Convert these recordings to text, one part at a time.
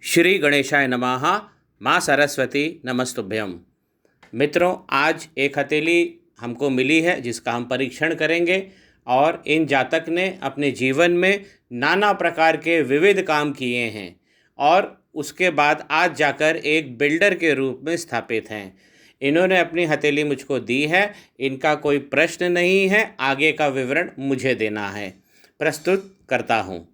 श्री गणेशाय नमः। माँ सरस्वती नमस्तुभ्यम। मित्रों, आज एक हथेली हमको मिली है जिसका हम परीक्षण करेंगे। और इन जातक ने अपने जीवन में नाना प्रकार के विविध काम किए हैं और उसके बाद आज जाकर एक बिल्डर के रूप में स्थापित हैं। इन्होंने अपनी हथेली मुझको दी है। इनका कोई प्रश्न नहीं है, आगे का विवरण मुझे देना है। प्रस्तुत करता हूँ।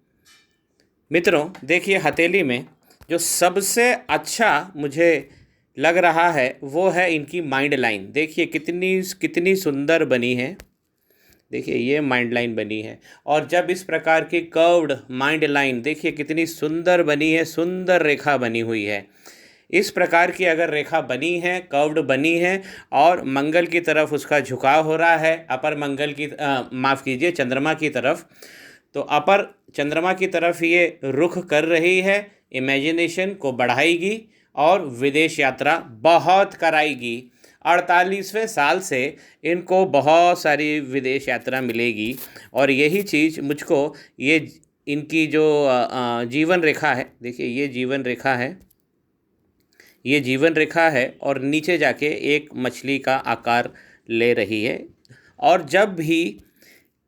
मित्रों, देखिए, हथेली में जो सबसे अच्छा मुझे लग रहा है वो है इनकी माइंड लाइन। देखिए कितनी कितनी सुंदर बनी है। देखिए ये माइंड लाइन बनी है, और जब इस प्रकार की कर्व्ड माइंड लाइन, देखिए कितनी सुंदर बनी है, सुंदर रेखा बनी हुई है। इस प्रकार की अगर रेखा बनी है, कर्व्ड बनी है, और मंगल की तरफ उसका झुकाव हो रहा है, अपर मंगल की माफ़ कीजिए, चंद्रमा की तरफ, तो अपर चंद्रमा की तरफ ये रुख कर रही है, इमेजिनेशन को बढ़ाएगी और विदेश यात्रा बहुत कराएगी। 48वें साल से इनको बहुत सारी विदेश यात्रा मिलेगी। और यही चीज़ मुझको ये इनकी जो जीवन रेखा है, देखिए ये जीवन रेखा है, ये जीवन रेखा है, और नीचे जाके एक मछली का आकार ले रही है। और जब भी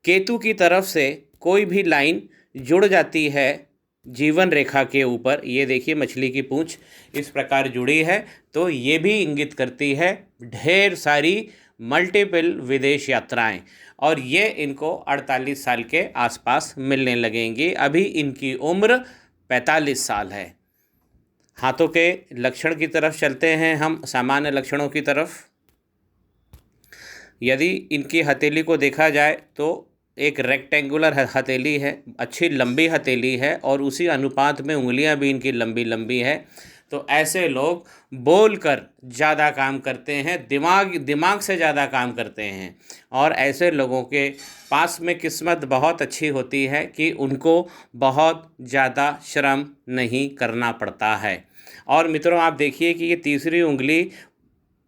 केतु की तरफ से कोई भी लाइन जुड़ जाती है जीवन रेखा के ऊपर, ये देखिए मछली की पूंछ इस प्रकार जुड़ी है, तो ये भी इंगित करती है ढेर सारी मल्टीपल विदेश यात्राएं। और ये इनको 48 साल के आसपास मिलने लगेंगी। अभी इनकी उम्र 45 साल है। हाथों के लक्षण की तरफ चलते हैं हम, सामान्य लक्षणों की तरफ। यदि इनकी हथेली को देखा जाए तो एक रेक्टेंगुलर हथेली है, अच्छी लंबी हथेली है, और उसी अनुपात में उंगलियां भी इनकी लंबी लंबी है। तो ऐसे लोग बोलकर ज़्यादा काम करते हैं, दिमाग से ज़्यादा काम करते हैं। और ऐसे लोगों के पास में किस्मत बहुत अच्छी होती है कि उनको बहुत ज़्यादा श्रम नहीं करना पड़ता है। और मित्रों, आप देखिए कि ये तीसरी उंगली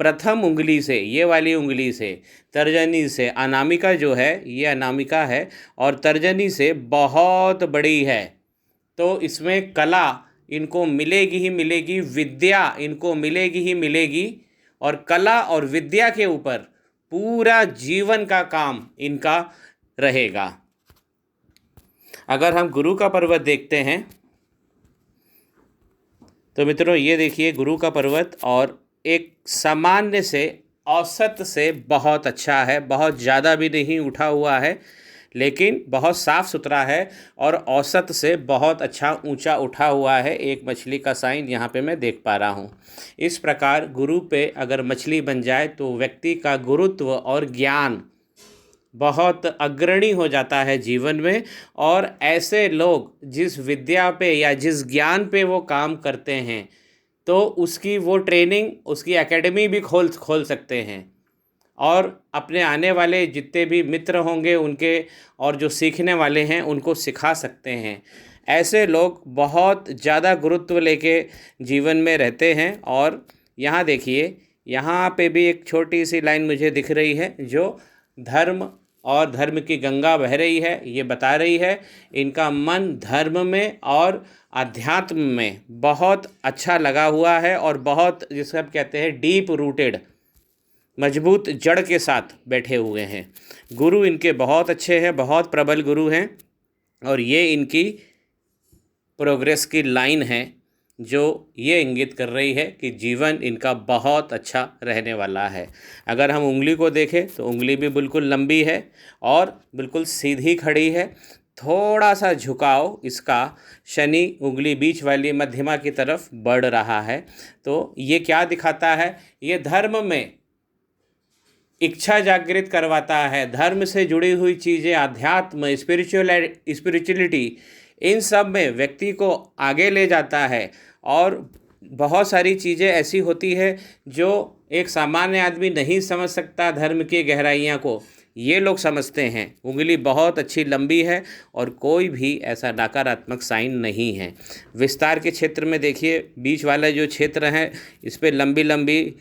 प्रथम उंगली से, ये वाली उंगली से, तर्जनी से, अनामिका जो है ये अनामिका है, और तर्जनी से बहुत बड़ी है। तो इसमें कला इनको मिलेगी ही मिलेगी, विद्या इनको मिलेगी ही मिलेगी, और कला और विद्या के ऊपर पूरा जीवन का काम इनका रहेगा। अगर हम गुरु का पर्वत देखते हैं तो मित्रों ये देखिए गुरु का पर्वत, और एक सामान्य से, औसत से बहुत अच्छा है, बहुत ज़्यादा भी नहीं उठा हुआ है, लेकिन बहुत साफ़ सुथरा है, और औसत से बहुत अच्छा ऊंचा उठा हुआ है। एक मछली का साइन यहाँ पे मैं देख पा रहा हूँ। इस प्रकार गुरु पे अगर मछली बन जाए तो व्यक्ति का गुरुत्व और ज्ञान बहुत अग्रणी हो जाता है जीवन में। और ऐसे लोग जिस विद्या पे या जिस ज्ञान पे वो काम करते हैं, तो उसकी वो ट्रेनिंग, उसकी एकेडमी भी खोल सकते हैं, और अपने आने वाले जितने भी मित्र होंगे उनके, और जो सीखने वाले हैं उनको सिखा सकते हैं। ऐसे लोग बहुत ज़्यादा गुरुत्व लेके जीवन में रहते हैं। और यहाँ देखिए, यहाँ पे भी एक छोटी सी लाइन मुझे दिख रही है जो धर्म और धर्म की गंगा बह रही है। ये बता रही है इनका मन धर्म में और अध्यात्म में बहुत अच्छा लगा हुआ है, और बहुत, जिसे हम कहते हैं डीप रूटेड, मजबूत जड़ के साथ बैठे हुए हैं। गुरु इनके बहुत अच्छे हैं, बहुत प्रबल गुरु हैं, और ये इनकी प्रोग्रेस की लाइन है जो ये इंगित कर रही है कि जीवन इनका बहुत अच्छा रहने वाला है। अगर हम उंगली को देखें तो उंगली भी बिल्कुल लंबी है और बिल्कुल सीधी खड़ी है। थोड़ा सा झुकाव इसका शनि उंगली बीच वाली मध्यमा की तरफ बढ़ रहा है। तो ये क्या दिखाता है? ये धर्म में इच्छा जागृत करवाता है। धर्म से जुड़ी हुई चीज़ें, अध्यात्म, स्पिरिचुअलिटी, इन सब में व्यक्ति को आगे ले जाता है। और बहुत सारी चीज़ें ऐसी होती है जो एक सामान्य आदमी नहीं समझ सकता, धर्म की गहराइयाँ को ये लोग समझते हैं। उंगली बहुत अच्छी लंबी है, और कोई भी ऐसा नकारात्मक साइन नहीं है। विस्तार के क्षेत्र में देखिए, बीच वाला जो क्षेत्र है इस पर लंबी लंबी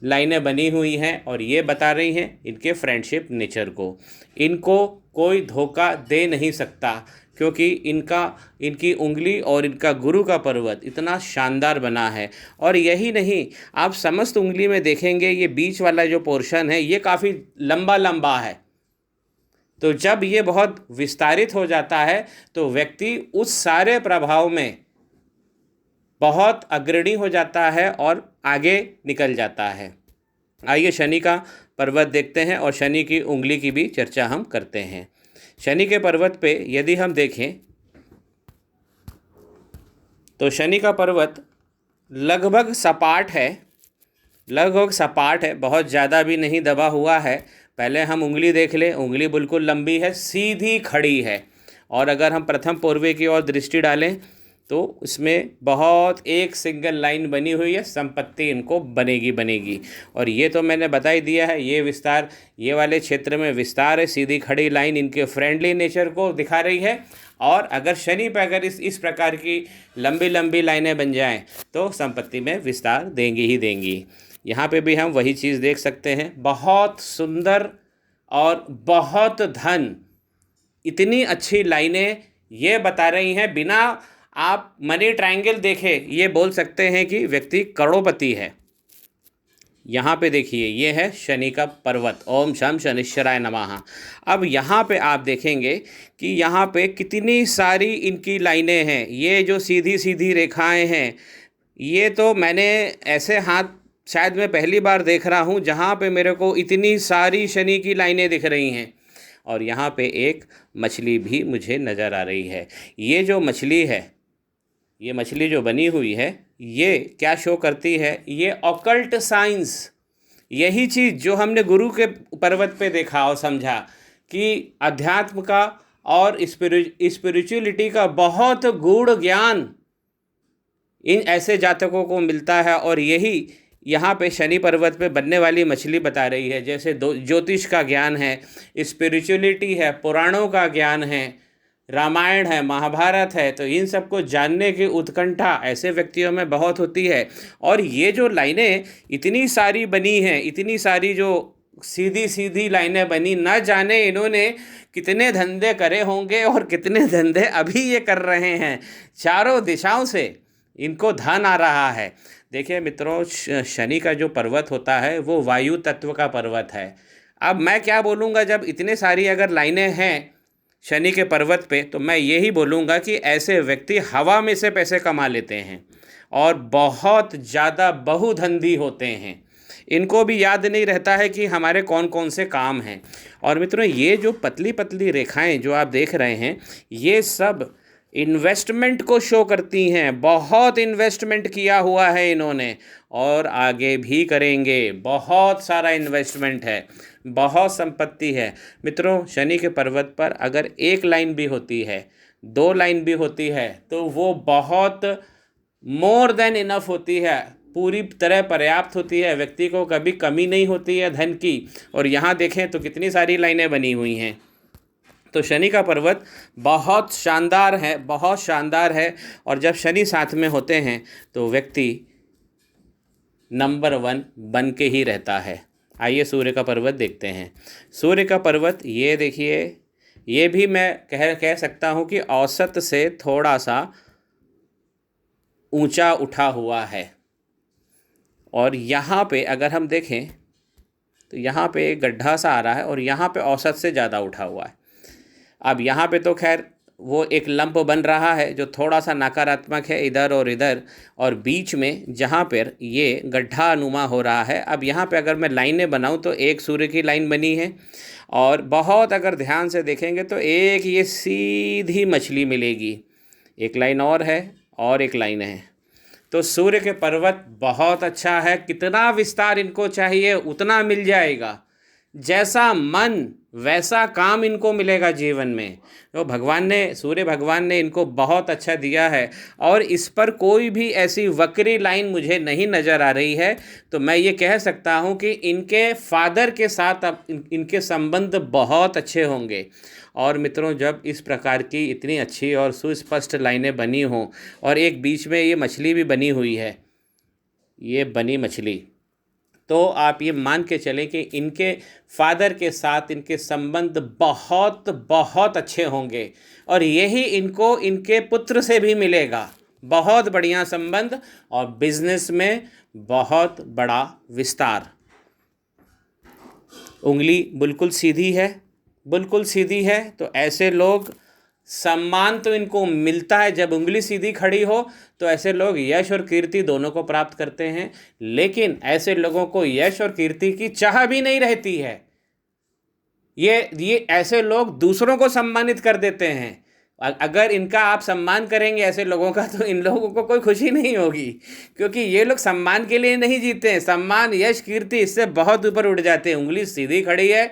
लाइनें बनी हुई हैं, और ये बता रही हैं इनके फ्रेंडशिप नेचर को। इनको कोई धोखा दे नहीं सकता। क्योंकि इनकी उंगली और इनका गुरु का पर्वत इतना शानदार बना है। और यही नहीं, आप समस्त उंगली में देखेंगे ये बीच वाला जो पोर्शन है ये काफ़ी लंबा लंबा है। तो जब ये बहुत विस्तारित हो जाता है तो व्यक्ति उस सारे प्रभाव में बहुत अग्रणी हो जाता है और आगे निकल जाता है। आइए शनि का पर्वत देखते हैं और शनि की उंगली की भी चर्चा हम करते हैं। शनि के पर्वत पे यदि हम देखें तो शनि का पर्वत लगभग सपाट है, बहुत ज़्यादा भी नहीं दबा हुआ है। पहले हम उंगली देख लें, उंगली बिल्कुल लंबी है, सीधी खड़ी है। और अगर हम प्रथम पूर्वे की ओर दृष्टि डालें तो इसमें बहुत एक सिंगल लाइन बनी हुई है, संपत्ति इनको बनेगी। और ये तो मैंने बता ही दिया है, ये विस्तार, ये वाले क्षेत्र में विस्तार है, सीधी खड़ी लाइन इनके फ्रेंडली नेचर को दिखा रही है। और अगर शनि पे अगर इस प्रकार की लंबी लंबी लाइनें बन जाएं तो संपत्ति में विस्तार देंगी। यहाँ पे भी हम वही चीज़ देख सकते हैं, बहुत सुंदर और बहुत धन, इतनी अच्छी लाइनें ये बता रही हैं। बिना आप मनी ट्रायंगल देखे ये बोल सकते हैं कि व्यक्ति करोड़पति है। यहाँ पे देखिए, ये है शनि का पर्वत, ओम शम शनिश्चराय नमः। अब यहाँ पे आप देखेंगे कि यहाँ पे कितनी सारी इनकी लाइनें हैं। ये जो सीधी सीधी रेखाएं हैं, ये तो मैंने ऐसे हाथ शायद मैं पहली बार देख रहा हूँ जहाँ पे मेरे को इतनी सारी शनि की लाइनें दिख रही हैं। और यहाँ पे एक मछली भी मुझे नज़र आ रही है। ये जो मछली है, ये मछली जो बनी हुई है, ये क्या शो करती है? ये ऑकल्ट साइंस, यही चीज़ जो हमने गुरु के पर्वत पे देखा और समझा कि अध्यात्म का और स्पिरिचुअलिटी का बहुत गूढ़ ज्ञान इन ऐसे जातकों को मिलता है। और यही यहाँ पे शनि पर्वत पे बनने वाली मछली बता रही है। जैसे ज्योतिष का ज्ञान है, स्पिरिचुअलिटी है, पुराणों का ज्ञान है, रामायण है, महाभारत है, तो इन सब को जानने की उत्कंठा ऐसे व्यक्तियों में बहुत होती है। और ये जो लाइनें इतनी सारी बनी हैं, इतनी सारी जो सीधी सीधी लाइनें बनी, न जाने इन्होंने कितने धंधे करे होंगे और कितने धंधे अभी ये कर रहे हैं। चारों दिशाओं से इनको धन आ रहा है। देखिए मित्रों, शनि का जो पर्वत होता है वो वायु तत्व का पर्वत है। अब मैं क्या बोलूँगा, जब इतने सारी अगर लाइनें हैं शनि के पर्वत पे, तो मैं यही बोलूँगा कि ऐसे व्यक्ति हवा में से पैसे कमा लेते हैं और बहुत ज़्यादा बहुधंधी होते हैं। इनको भी याद नहीं रहता है कि हमारे कौन कौन से काम हैं। और मित्रों, ये जो पतली पतली रेखाएं जो आप देख रहे हैं, ये सब इन्वेस्टमेंट को शो करती हैं। बहुत इन्वेस्टमेंट किया हुआ है इन्होंने और आगे भी करेंगे। बहुत सारा इन्वेस्टमेंट है, बहुत संपत्ति है। मित्रों, शनि के पर्वत पर अगर एक लाइन भी होती है, दो लाइन भी होती है, तो वो बहुत मोर देन इनफ होती है, पूरी तरह पर्याप्त होती है। व्यक्ति को कभी कमी नहीं होती है धन की। और यहाँ देखें तो कितनी सारी लाइनें बनी हुई हैं। तो शनि का पर्वत बहुत शानदार है, बहुत शानदार है। और जब शनि साथ में होते हैं तो व्यक्ति नंबर 1 बन के ही रहता है। आइए सूर्य का पर्वत देखते हैं। सूर्य का पर्वत ये देखिए, ये भी मैं कह सकता हूँ कि औसत से थोड़ा सा ऊंचा उठा हुआ है। और यहाँ पे अगर हम देखें तो यहाँ पे एक गड्ढा सा आ रहा है और यहाँ पे औसत से ज़्यादा उठा हुआ है। अब यहाँ पे तो खैर वो एक लंप बन रहा है जो थोड़ा सा नकारात्मक है इधर और इधर, और बीच में जहाँ पर ये गड्ढा नुमा हो रहा है। अब यहाँ पे अगर मैं लाइनें बनाऊँ तो एक सूर्य की लाइन बनी है और बहुत अगर ध्यान से देखेंगे तो एक ये सीधी मछली मिलेगी, एक लाइन और है और एक लाइन है। तो सूर्य के पर्वत बहुत अच्छा है। कितना विस्तार इनको चाहिए उतना मिल जाएगा, जैसा मन वैसा काम इनको मिलेगा जीवन में। तो भगवान ने, सूर्य भगवान ने इनको बहुत अच्छा दिया है और इस पर कोई भी ऐसी वक्री लाइन मुझे नहीं नज़र आ रही है। तो मैं ये कह सकता हूँ कि इनके फादर के साथ अब इनके संबंध बहुत अच्छे होंगे। और मित्रों, जब इस प्रकार की इतनी अच्छी और सुस्पष्ट लाइनें बनी हों और एक बीच में ये मछली भी बनी हुई है, ये बनी मछली, तो आप ये मान के चलें कि इनके फादर के साथ इनके संबंध बहुत बहुत अच्छे होंगे, और यही इनको इनके पुत्र से भी मिलेगा। बहुत बढ़िया संबंध और बिजनेस में बहुत बड़ा विस्तार। उंगली बिल्कुल सीधी है, बिल्कुल सीधी है, तो ऐसे लोग सम्मान तो इनको मिलता है। जब उंगली सीधी खड़ी हो तो ऐसे लोग यश और कीर्ति दोनों को प्राप्त करते हैं, लेकिन ऐसे लोगों को यश और कीर्ति की चाह भी नहीं रहती है। ये ऐसे लोग दूसरों को सम्मानित कर देते हैं। अगर इनका आप सम्मान करेंगे ऐसे लोगों का, तो इन लोगों को कोई खुशी नहीं होगी, क्योंकि ये लोग सम्मान के लिए नहीं जीते हैं। सम्मान यश कीर्ति इससे बहुत ऊपर उठ जाते हैं। उंगली सीधी खड़ी है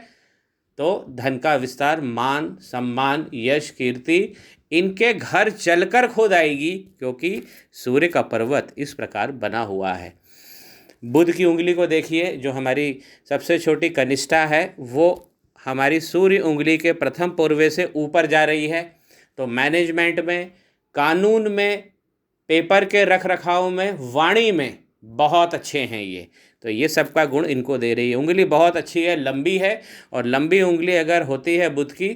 तो धन का विस्तार, मान सम्मान यश कीर्ति इनके घर चलकर खुद आएगी, क्योंकि सूर्य का पर्वत इस प्रकार बना हुआ है। बुध की उंगली को देखिए, जो हमारी सबसे छोटी कनिष्ठा है वो हमारी सूर्य उंगली के प्रथम पूर्वे से ऊपर जा रही है। तो मैनेजमेंट में, कानून में, पेपर के रख रखाव में, वाणी में बहुत अच्छे हैं ये। तो ये सबका गुण इनको दे रही है। उंगली बहुत अच्छी है, लंबी है, और लंबी उंगली अगर होती है बुध की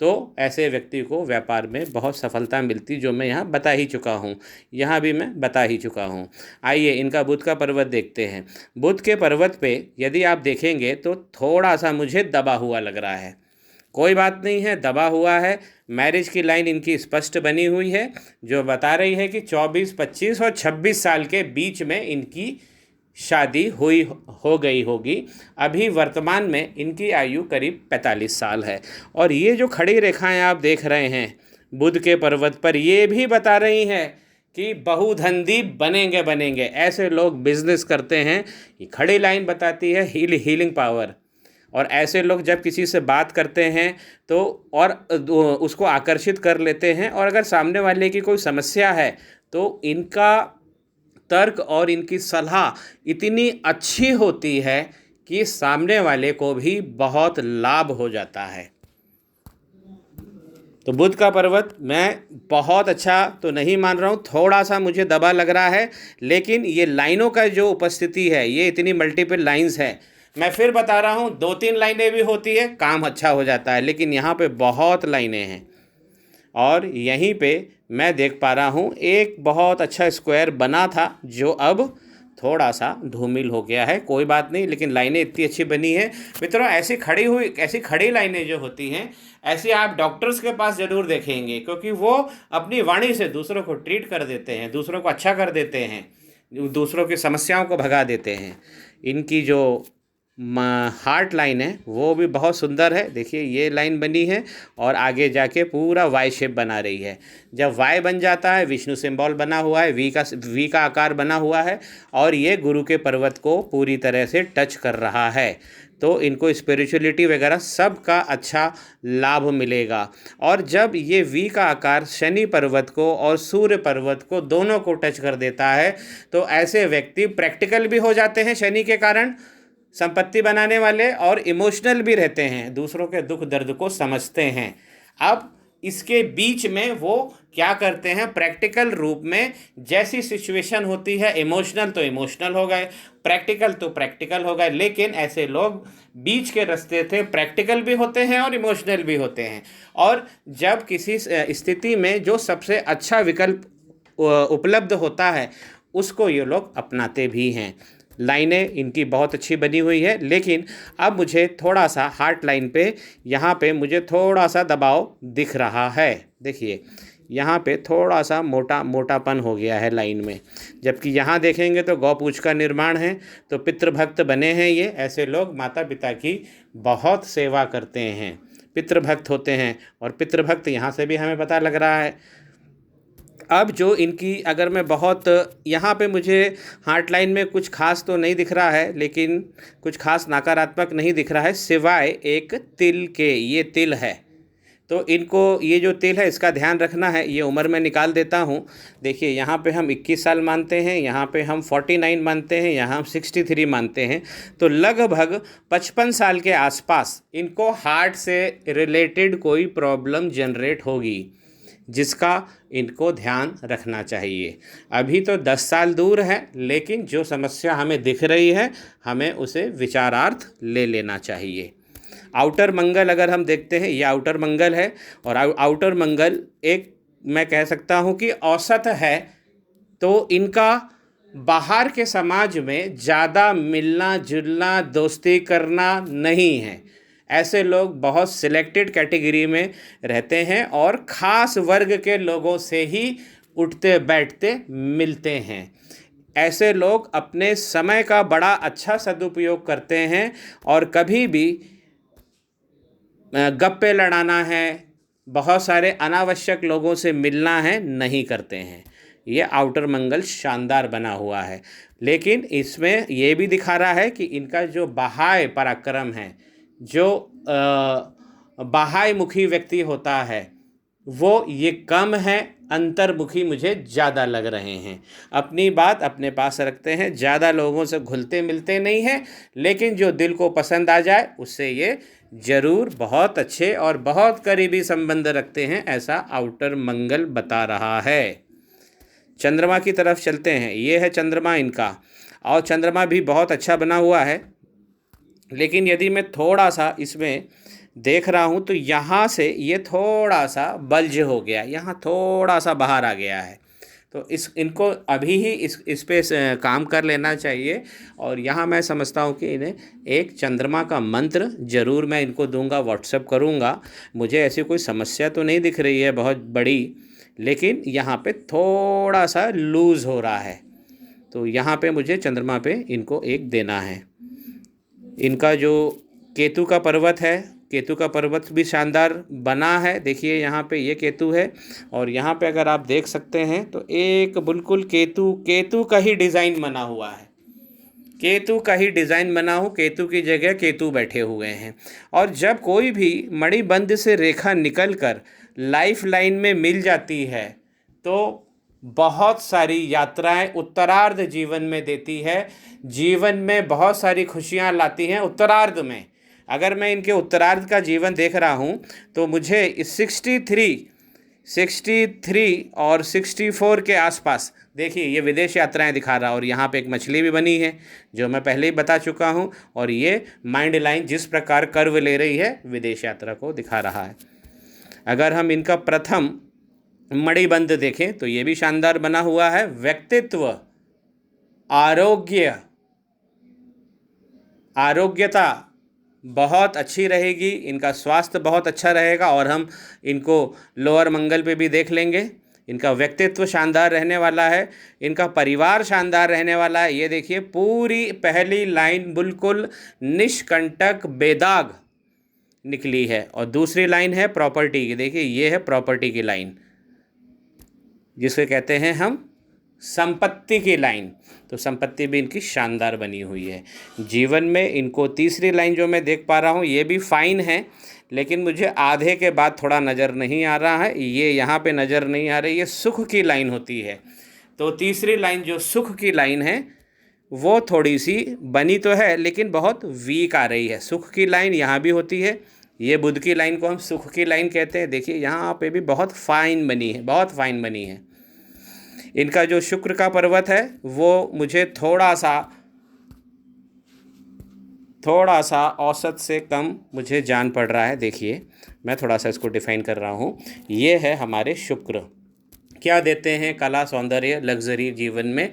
तो ऐसे व्यक्ति को व्यापार में बहुत सफलता मिलती, जो मैं यहाँ बता ही चुका हूँ, यहाँ भी मैं बता ही चुका हूँ। आइए इनका बुध का पर्वत देखते हैं। बुध के पर्वत पे यदि आप देखेंगे तो थोड़ा सा मुझे दबा हुआ लग रहा है। कोई बात नहीं है, दबा हुआ है। मैरिज की लाइन इनकी स्पष्ट बनी हुई है, जो बता रही है कि 24, 25 और 26 साल के बीच में इनकी शादी हो गई होगी। अभी वर्तमान में इनकी आयु करीब 45 साल है। और ये जो खड़ी रेखाएं आप देख रहे हैं बुध के पर्वत पर, ये भी बता रही हैं कि बहुधंधी बनेंगे। ऐसे लोग बिजनेस करते हैं। ये खड़ी लाइन बताती है हीलिंग पावर। और ऐसे लोग जब किसी से बात करते हैं तो और उसको आकर्षित कर लेते हैं, और अगर सामने वाले की कोई समस्या है तो इनका तर्क और इनकी सलाह इतनी अच्छी होती है कि सामने वाले को भी बहुत लाभ हो जाता है। तो बुध का पर्वत मैं बहुत अच्छा तो नहीं मान रहा हूँ, थोड़ा सा मुझे दबा लग रहा है, लेकिन ये लाइनों का जो उपस्थिति है, ये इतनी मल्टीपल लाइंस है। मैं फिर बता रहा हूँ, 2-3 लाइनें भी होती है काम अच्छा हो जाता है, लेकिन यहाँ पे बहुत लाइनें हैं। और यहीं पे मैं देख पा रहा हूँ एक बहुत अच्छा स्क्वायर बना था, जो अब थोड़ा सा धूमिल हो गया है। कोई बात नहीं, लेकिन लाइनें इतनी अच्छी बनी है। मित्रों, ऐसी खड़ी लाइनें जो होती हैं, ऐसी आप डॉक्टर्स के पास ज़रूर देखेंगे, क्योंकि वो अपनी वाणी से दूसरों को ट्रीट कर देते हैं, दूसरों को अच्छा कर देते हैं, दूसरों की समस्याओं को भगा देते हैं। इनकी जो हार्ट लाइन है वो भी बहुत सुंदर है। देखिए ये लाइन बनी है और आगे जाके पूरा वाई शेप बना रही है। जब वाई बन जाता है, विष्णु सिंबल बना हुआ है, वी का आकार बना हुआ है, और ये गुरु के पर्वत को पूरी तरह से टच कर रहा है। तो इनको स्पिरिचुअलिटी वगैरह सब का अच्छा लाभ मिलेगा। और जब ये वी का आकार शनि पर्वत को और सूर्य पर्वत को दोनों को टच कर देता है, तो ऐसे व्यक्ति प्रैक्टिकल भी हो जाते हैं शनि के कारण, संपत्ति बनाने वाले, और इमोशनल भी रहते हैं, दूसरों के दुख दर्द को समझते हैं। अब इसके बीच में वो क्या करते हैं, प्रैक्टिकल रूप में जैसी सिचुएशन होती है, इमोशनल तो इमोशनल हो गए, प्रैक्टिकल तो प्रैक्टिकल हो गए। लेकिन ऐसे लोग बीच के रास्ते थे, प्रैक्टिकल भी होते हैं और इमोशनल भी होते हैं। और जब किसी स्थिति में जो सबसे अच्छा विकल्प उपलब्ध होता है, उसको ये लोग अपनाते भी हैं। लाइनें इनकी बहुत अच्छी बनी हुई है, लेकिन अब मुझे थोड़ा सा हार्ट लाइन पे, यहाँ पे मुझे थोड़ा सा दबाव दिख रहा है। देखिए यहाँ पे थोड़ा सा मोटापन हो गया है लाइन में, जबकि यहाँ देखेंगे तो गौपूछ का निर्माण है, तो पितृभक्त बने हैं ये। ऐसे लोग माता पिता की बहुत सेवा करते हैं, पितृभक्त होते हैं, और पितृभक्त यहाँ से भी हमें पता लग रहा है। अब जो इनकी, अगर मैं बहुत, यहाँ पे मुझे हार्ट लाइन में कुछ खास तो नहीं दिख रहा है, लेकिन कुछ खास नकारात्मक नहीं दिख रहा है, सिवाय एक तिल के। ये तिल है, तो इनको ये जो तिल है इसका ध्यान रखना है। ये उम्र में निकाल देता हूँ। देखिए यहाँ पे हम 21 साल मानते हैं, यहाँ पे हम 49 मानते हैं, यहाँ हम 63 मानते हैं। तो लगभग 55 साल के आसपास इनको हार्ट से रिलेटेड कोई प्रॉब्लम जनरेट होगी। जिसका इनको ध्यान रखना चाहिए। अभी तो 10 साल दूर है, लेकिन जो समस्या हमें दिख रही है हमें उसे विचारार्थ ले लेना चाहिए। आउटर मंगल अगर हम देखते हैं, ये आउटर मंगल है, और आउटर मंगल एक मैं कह सकता हूँ कि औसत है। तो इनका बाहर के समाज में ज़्यादा मिलना जुलना दोस्ती करना नहीं है। ऐसे लोग बहुत सिलेक्टेड कैटेगरी में रहते हैं और ख़ास वर्ग के लोगों से ही उठते बैठते मिलते हैं। ऐसे लोग अपने समय का बड़ा अच्छा सदुपयोग करते हैं और कभी भी गप्पे लड़ाना है, बहुत सारे अनावश्यक लोगों से मिलना है, नहीं करते हैं। ये आउटर मंगल शानदार बना हुआ है, लेकिन इसमें ये भी दिखा रहा है कि इनका जो बाह्य पराक्रम है, जो बाह्य मुखी व्यक्ति होता है, वो ये कम है, अंतर्मुखी मुझे ज़्यादा लग रहे हैं। अपनी बात अपने पास रखते हैं, ज़्यादा लोगों से घुलते मिलते नहीं हैं, लेकिन जो दिल को पसंद आ जाए उससे ये ज़रूर बहुत अच्छे और बहुत करीबी संबंध रखते हैं, ऐसा आउटर मंगल बता रहा है। चंद्रमा की तरफ चलते हैं। ये है चंद्रमा इनका, और चंद्रमा भी बहुत अच्छा बना हुआ है, लेकिन यदि मैं थोड़ा सा इसमें देख रहा हूँ तो यहाँ से ये थोड़ा सा बल्ज हो गया, यहाँ थोड़ा सा बाहर आ गया है। तो इनको अभी ही इस पे काम कर लेना चाहिए। और यहाँ मैं समझता हूँ कि इन्हें एक चंद्रमा का मंत्र ज़रूर मैं इनको दूंगा, व्हाट्सएप करूँगा। मुझे ऐसी कोई समस्या तो नहीं दिख रही है बहुत बड़ी, लेकिन यहाँ पे थोड़ा सा लूज़ हो रहा है, तो यहाँ पे मुझे चंद्रमा पे इनको एक देना है। इनका जो केतु का पर्वत है, केतु का पर्वत भी शानदार बना है। देखिए यहाँ पे ये केतु है, और यहाँ पे अगर आप देख सकते हैं तो एक बिल्कुल केतु का ही डिज़ाइन बना हुआ है। केतु का ही डिज़ाइन बना हो, केतु की जगह केतु बैठे हुए हैं। और जब कोई भी मणिबंध से रेखा निकलकर लाइफ लाइन में मिल जाती है तो बहुत सारी यात्राएं उत्तरार्ध जीवन में देती है, जीवन में बहुत सारी खुशियां लाती हैं उत्तरार्ध में। अगर मैं इनके उत्तरार्ध का जीवन देख रहा हूं तो मुझे इस 63 और 64 के आसपास, देखिए ये विदेश यात्राएं दिखा रहा है, और यहाँ पे एक मछली भी बनी है जो मैं पहले ही बता चुका हूँ, और ये माइंड लाइन जिस प्रकार कर्व ले रही है विदेश यात्रा को दिखा रहा है। अगर हम इनका प्रथम मणिबंध देखें तो ये भी शानदार बना हुआ है। व्यक्तित्व, आरोग्यता बहुत अच्छी रहेगी, इनका स्वास्थ्य बहुत अच्छा रहेगा। और हम इनको लोअर मंगल पे भी देख लेंगे। इनका व्यक्तित्व शानदार रहने वाला है, इनका परिवार शानदार रहने वाला है। ये देखिए पूरी पहली लाइन बिल्कुल निष्कंटक बेदाग निकली है, और दूसरी लाइन है प्रॉपर्टी की। देखिए ये है प्रॉपर्टी की लाइन, जिसे कहते हैं हम संपत्ति की लाइन। तो संपत्ति भी इनकी शानदार बनी हुई है। जीवन में इनको तीसरी लाइन जो मैं देख पा रहा हूँ ये भी फाइन है, लेकिन मुझे आधे के बाद थोड़ा नज़र नहीं आ रहा है, ये यहाँ पे नज़र नहीं आ रही। ये सुख की लाइन होती है, तो तीसरी लाइन जो सुख की लाइन है वो थोड़ी सी बनी तो है लेकिन बहुत वीक आ रही है। सुख की लाइन यहाँ भी होती है, ये बुध की लाइन को हम सुख की लाइन कहते हैं। देखिए यहाँ पे भी बहुत फाइन बनी है, बहुत फाइन बनी है। इनका जो शुक्र का पर्वत है वो मुझे थोड़ा सा औसत से कम मुझे जान पड़ रहा है। देखिए मैं थोड़ा सा इसको डिफाइन कर रहा हूँ। ये है हमारे शुक्र, क्या देते हैं कला सौंदर्य लग्जरी जीवन में।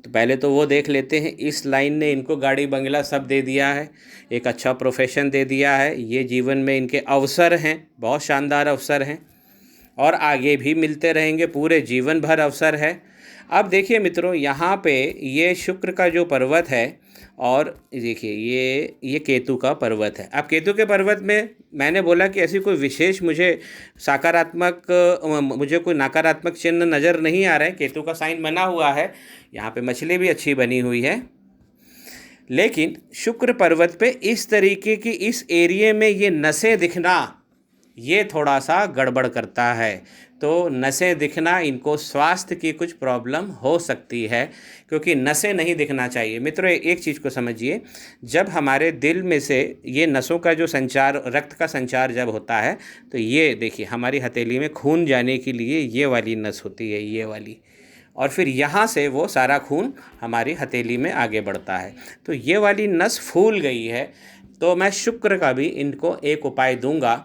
तो पहले तो वो देख लेते हैं। इस लाइन ने इनको गाड़ी बंगला सब दे दिया है, एक अच्छा प्रोफेशन दे दिया है। ये जीवन में इनके अवसर हैं, बहुत शानदार अवसर हैं, और आगे भी मिलते रहेंगे, पूरे जीवन भर अवसर है। अब देखिए मित्रों, यहाँ पे ये शुक्र का जो पर्वत है, और देखिए ये केतु का पर्वत है। अब केतु के पर्वत में मैंने बोला कि ऐसी कोई विशेष मुझे कोई नकारात्मक चिन्ह नज़र नहीं आ रहे हैं। केतु का साइन बना हुआ है, यहाँ पे मछली भी अच्छी बनी हुई है, लेकिन शुक्र पर्वत पे इस तरीके की इस एरिए में ये नसें दिखना ये थोड़ा सा गड़बड़ करता है। तो नसें दिखना, इनको स्वास्थ्य की कुछ प्रॉब्लम हो सकती है, क्योंकि नसें नहीं दिखना चाहिए। मित्रों, एक चीज़ को समझिए, जब हमारे दिल में से ये नसों का जो संचार, रक्त का संचार जब होता है, तो ये देखिए हमारी हथेली में खून जाने के लिए ये वाली नस होती है, ये वाली, और फिर यहाँ से वो सारा खून हमारी हथेली में आगे बढ़ता है। तो ये वाली नस फूल गई है, तो मैं शुक्र का भी इनको एक उपाय दूंगा,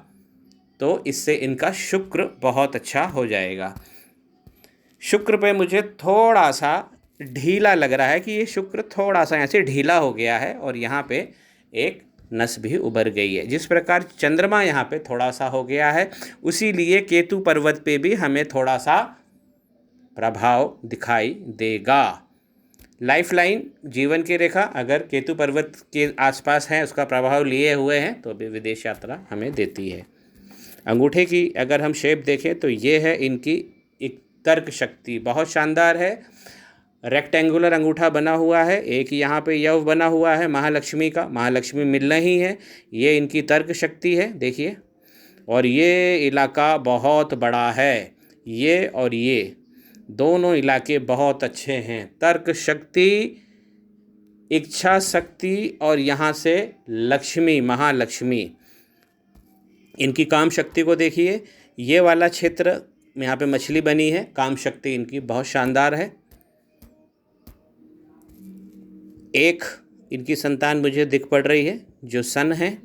तो इससे इनका शुक्र बहुत अच्छा हो जाएगा। शुक्र पे मुझे थोड़ा सा ढीला लग रहा है कि ये शुक्र थोड़ा सा ऐसे ढीला हो गया है, और यहाँ पे एक नस भी उभर गई है। जिस प्रकार चंद्रमा यहाँ पे थोड़ा सा हो गया है, उसी लिए केतु पर्वत पे भी हमें थोड़ा सा प्रभाव दिखाई देगा। लाइफलाइन, जीवन की रेखा अगर केतु पर्वत के आसपास है, उसका प्रभाव लिए हुए हैं, तो भी विदेश यात्रा हमें देती है। अंगूठे की अगर हम शेप देखें तो ये है इनकी एक तर्क शक्ति, बहुत शानदार है। रेक्टेंगुलर अंगूठा बना हुआ है, एक यहाँ पे यव बना हुआ है महालक्ष्मी का, महालक्ष्मी मिल रही है, ये इनकी तर्क शक्ति है, देखिए। और ये इलाका बहुत बड़ा है, ये और ये दोनों इलाके बहुत अच्छे हैं। तर्क शक्ति, इच्छा शक्ति, और यहाँ से लक्ष्मी, महालक्ष्मी, इनकी काम शक्ति को देखिए। ये वाला क्षेत्र यहाँ पे मछली बनी है, काम शक्ति इनकी बहुत शानदार है। एक इनकी संतान मुझे दिख पड़ रही है जो सन है,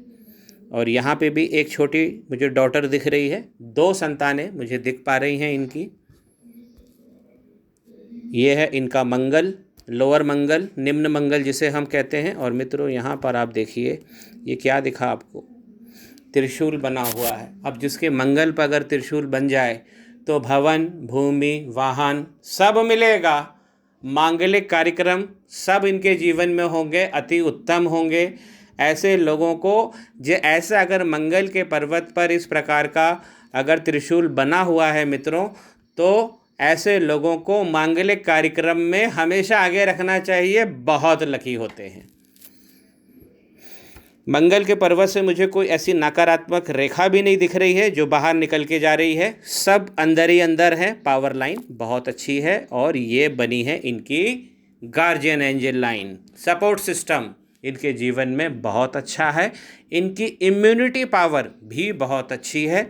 और यहाँ पे भी एक छोटी मुझे डॉटर दिख रही है। 2 संतानें मुझे दिख पा रही हैं इनकी। ये है इनका मंगल, लोअर मंगल, निम्न मंगल जिसे हम कहते हैं। और मित्रों, यहाँ पर आप देखिए ये क्या दिखा आपको, त्रिशूल बना हुआ है। अब जिसके मंगल पर अगर त्रिशूल बन जाए तो भवन, भूमि, वाहन सब मिलेगा, मांगलिक कार्यक्रम सब इनके जीवन में होंगे, अति उत्तम होंगे। ऐसे लोगों को जो ऐसा अगर मंगल के पर्वत पर इस प्रकार का अगर त्रिशूल बना हुआ है मित्रों, तो ऐसे लोगों को मांगलिक कार्यक्रम में हमेशा आगे रखना चाहिए, बहुत लकी होते हैं। मंगल के पर्वत से मुझे कोई ऐसी नकारात्मक रेखा भी नहीं दिख रही है जो बाहर निकल के जा रही है, सब अंदर ही अंदर है। पावर लाइन बहुत अच्छी है, और ये बनी है इनकी guardian angel line. Support system इनके जीवन में बहुत अच्छा है। इनकी इम्यूनिटी पावर भी बहुत अच्छी है।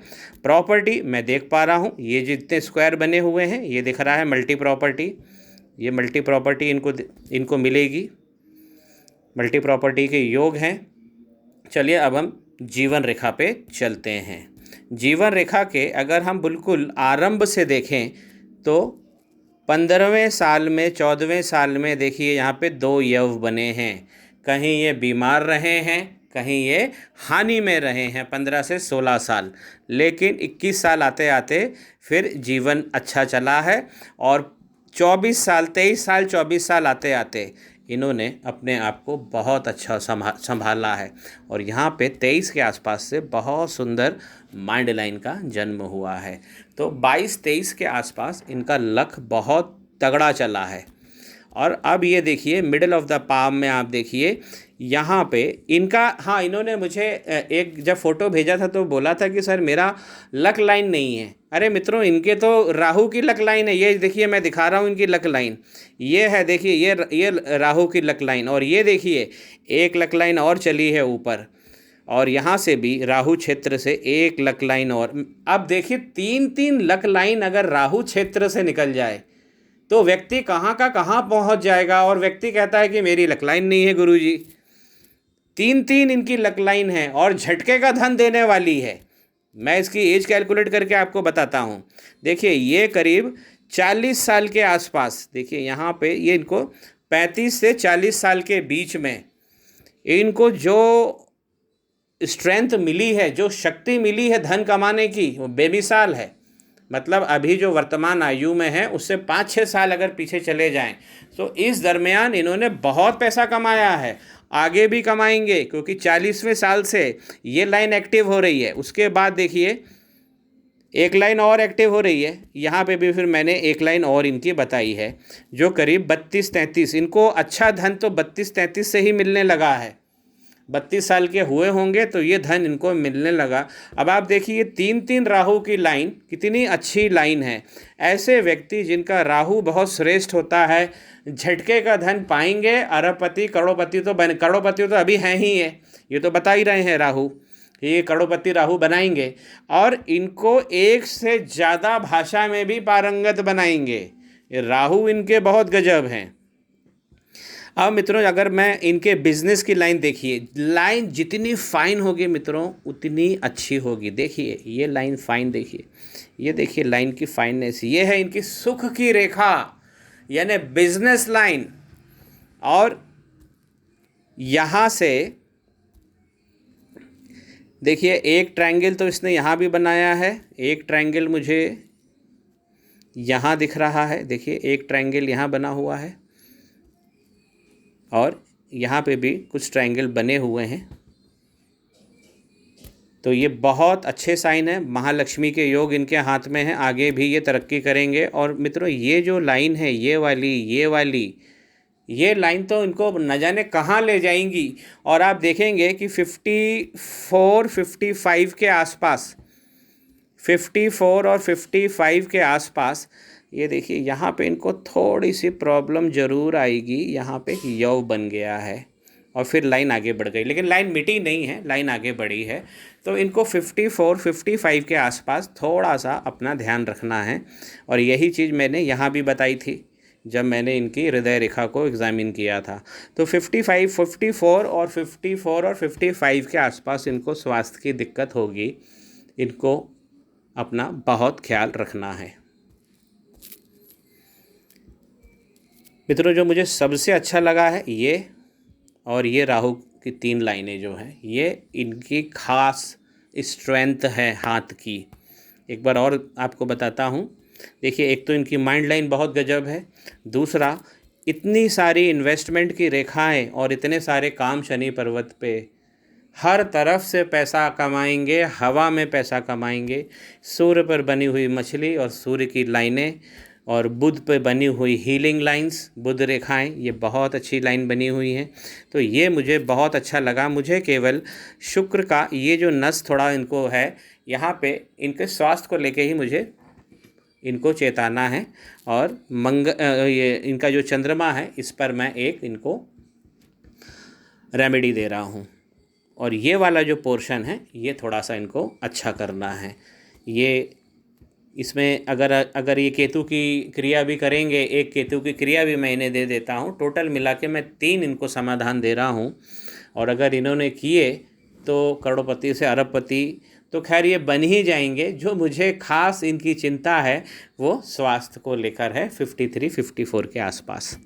प्रॉपर्टी मैं देख पा रहा हूँ, ये जितने स्क्वायर बने हुए हैं ये दिख रहा है मल्टी प्रॉपर्टी, ये मल्टी प्रॉपर्टी इनको मिलेगी, मल्टी प्रॉपर्टी के योग हैं। चलिए अब हम जीवन रेखा पे चलते हैं। जीवन रेखा के अगर हम बिल्कुल आरंभ से देखें तो 15वें साल में, 14वें साल में देखिए यहाँ पे 2 यव बने हैं। कहीं ये बीमार रहे हैं, कहीं ये हानि में रहे हैं 15 से 16 साल, लेकिन 21 साल आते आते फिर जीवन अच्छा चला है। और 24 साल, 23 साल, 24 साल आते आते इन्होंने अपने आप को बहुत अच्छा संभाला है। और यहाँ पे 23 के आसपास से बहुत सुंदर माइंड लाइन का जन्म हुआ है। तो 22-23 के आसपास इनका लक बहुत तगड़ा चला है। और अब ये देखिए मिडिल ऑफ द पाम में आप देखिए यहाँ पे इनका, हाँ, इन्होंने मुझे एक जब फ़ोटो भेजा था तो बोला था कि सर मेरा लक लाइन नहीं है। अरे मित्रों, इनके तो राहु की लक लाइन है। ये देखिए मैं दिखा रहा हूँ इनकी लक लाइन, ये है देखिए, ये राहु की लक लाइन। और ये देखिए एक लक लाइन और चली है ऊपर, और यहाँ से भी राहु क्षेत्र से एक लक लाइन और। अब देखिए 3-3 लक लाइन अगर राहु क्षेत्र से निकल जाए तो व्यक्ति कहाँ का कहाँ पहुँच जाएगा। और व्यक्ति कहता है कि मेरी लक लाइन नहीं है गुरुजी। 3-3 इनकी लक लाइन है और झटके का धन देने वाली है। मैं इसकी एज कैलकुलेट करके आपको बताता हूँ। देखिए ये करीब 40 साल के आसपास, देखिए यहाँ पे ये इनको 35 से 40 साल के बीच में इनको जो स्ट्रेंथ मिली है, जो शक्ति मिली है धन कमाने की, वो बेमिसाल है। मतलब अभी जो वर्तमान आयु में है उससे 5-6 साल अगर पीछे चले जाएं तो इस दरमियान इन्होंने बहुत पैसा कमाया है, आगे भी कमाएंगे, क्योंकि 40वें साल से ये लाइन एक्टिव हो रही है। उसके बाद देखिए एक लाइन और एक्टिव हो रही है, यहाँ पे भी फिर मैंने एक लाइन और इनकी बताई है जो करीब 32-33, इनको अच्छा धन तो 32-33 से ही मिलने लगा है। 32 साल के हुए होंगे तो ये धन इनको मिलने लगा। अब आप देखिए ये 3-3 राहु की लाइन कितनी अच्छी लाइन है। ऐसे व्यक्ति जिनका राहु बहुत श्रेष्ठ होता है, झटके का धन पाएंगे, अरबपति करोड़पति तो करोड़पति तो अभी हैं ही है, ये तो बता ही रहे हैं राहु, ये करोड़पति राहु बनाएंगे और इनको एक से ज़्यादा भाषा में भी पारंगत बनाएंगे। ये राहु इनके बहुत गजब हैं। अब मित्रों अगर मैं इनके बिजनेस की लाइन देखिए, लाइन जितनी फाइन होगी मित्रों उतनी अच्छी होगी। देखिए ये लाइन फाइन, देखिए ये देखिए लाइन की फाइननेस, ये है इनकी सुख की रेखा यानी बिजनेस लाइन। और यहाँ से देखिए एक ट्रायंगल तो इसने यहाँ भी बनाया है, एक ट्रायंगल मुझे यहाँ दिख रहा है, देखिए एक ट्रायंगल यहाँ बना हुआ है और यहाँ पे भी कुछ ट्रायंगल बने हुए हैं। तो ये बहुत अच्छे साइन है, महालक्ष्मी के योग इनके हाथ में हैं, आगे भी ये तरक्की करेंगे। और मित्रों ये जो लाइन है ये वाली ये लाइन तो इनको न जाने कहाँ ले जाएंगी। और आप देखेंगे कि 54-55 के आसपास, 54 और 55 के आसपास, ये देखिए यहाँ पे इनको थोड़ी सी प्रॉब्लम ज़रूर आएगी। यहाँ पे यव बन गया है और फिर लाइन आगे बढ़ गई, लेकिन लाइन मिटी नहीं है, लाइन आगे बढ़ी है। तो इनको 54-55 के आसपास थोड़ा सा अपना ध्यान रखना है। और यही चीज़ मैंने यहाँ भी बताई थी जब मैंने इनकी हृदय रेखा को एग्ज़ामिन किया था। तो 54 और 55 के आसपास इनको स्वास्थ्य की दिक्कत होगी, इनको अपना बहुत ख्याल रखना है। मित्रों जो मुझे सबसे अच्छा लगा है ये, और ये राहु की 3 लाइनें जो हैं ये इनकी खास स्ट्रेंथ है हाथ की। एक बार और आपको बताता हूँ, देखिए एक तो इनकी माइंड लाइन बहुत गजब है, दूसरा इतनी सारी इन्वेस्टमेंट की रेखाएं और इतने सारे काम शनि पर्वत पे, हर तरफ से पैसा कमाएंगे, हवा में पैसा कमाएंगे। सूर्य पर बनी हुई मछली और सूर्य की लाइनें और बुध पे बनी हुई हीलिंग लाइंस, बुध रेखाएं, ये बहुत अच्छी लाइन बनी हुई हैं। तो ये मुझे बहुत अच्छा लगा। मुझे केवल शुक्र का ये जो नस थोड़ा इनको है यहाँ पे, इनके स्वास्थ्य को लेके ही मुझे इनको चेताना है। और ये इनका जो चंद्रमा है इस पर मैं एक इनको रेमेडी दे रहा हूँ। और ये वाला जो पोर्शन है ये थोड़ा सा इनको अच्छा करना है। ये इसमें अगर ये केतु की क्रिया भी करेंगे, एक केतु की क्रिया भी मैं इन्हें दे देता हूँ, टोटल मिला के मैं 3 इनको समाधान दे रहा हूँ। और अगर इन्होंने किए तो करोड़पति से अरबपति तो खैर ये बन ही जाएंगे। जो मुझे खास इनकी चिंता है वो स्वास्थ्य को लेकर है, 53-54 के आसपास।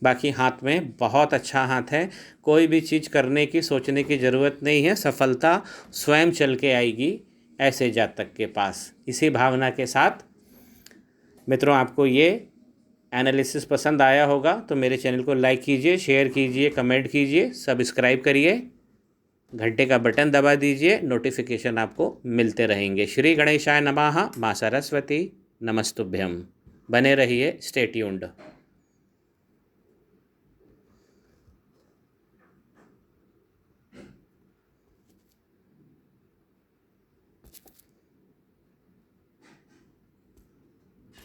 बाकी हाथ में बहुत अच्छा हाथ है, कोई भी चीज़ करने की सोचने की ज़रूरत नहीं है, सफलता स्वयं चल के आएगी ऐसे जातक के पास। इसी भावना के साथ मित्रों आपको ये एनालिसिस पसंद आया होगा तो मेरे चैनल को लाइक कीजिए, शेयर कीजिए, कमेंट कीजिए, सब्सक्राइब करिए, घंटे का बटन दबा दीजिए, नोटिफिकेशन आपको मिलते रहेंगे। श्री गणेशाय नमः। माँ सरस्वती नमस्तुभ्यम। बने रहिए, स्टे ट्यून्ड।